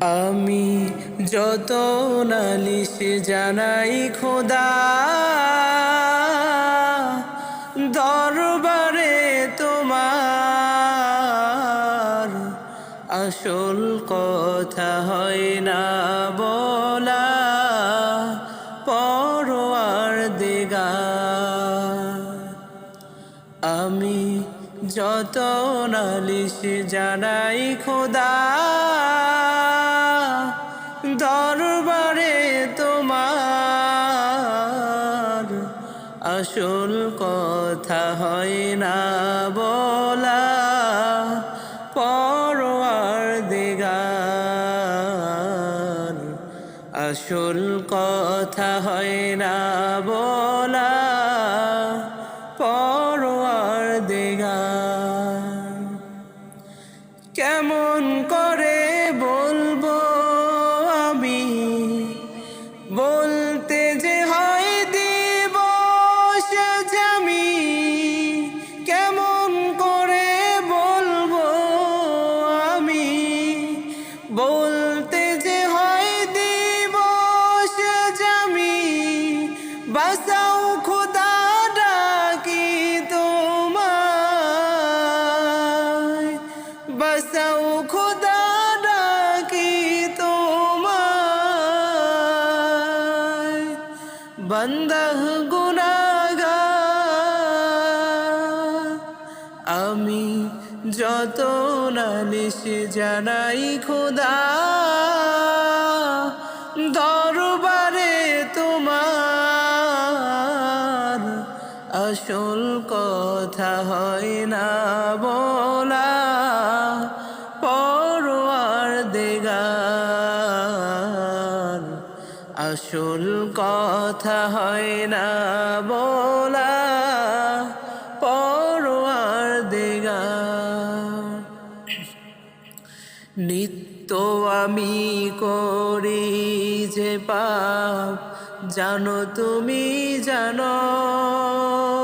আমি যত নালিশ জানাই খোদা দরবারে তোমার, আসল কথা হয় না বলা পরওয়ারদিগার। আমি যত নালিশ জানাই খোদা দরবারে তোমার, আসল কথা হয় না বলা পরওয়ারদিগার। আসল কথা হয় না বলা পরওয়ারদিগার। কেমন করে বলবো আমি, বলতে যে হয় দিবস জামি। কেমন করে বলবো আমি, বলতে যে হয় দিবস জামি। বাসাও খোদা ডাকি তোমায়, বাসাও খোদা ডাকি তোমায়। বান্দা গুনাহগার, আমি যত নালিশ জানাই খোদা দরবারে তোমার, আসল কথা হয় না বলা পরওয়ারদিগার। আসল কথা হয় না বলা পরওয়ারদিগার। নিত্য আমি করি যে পাপ, জানো তুমি জানো।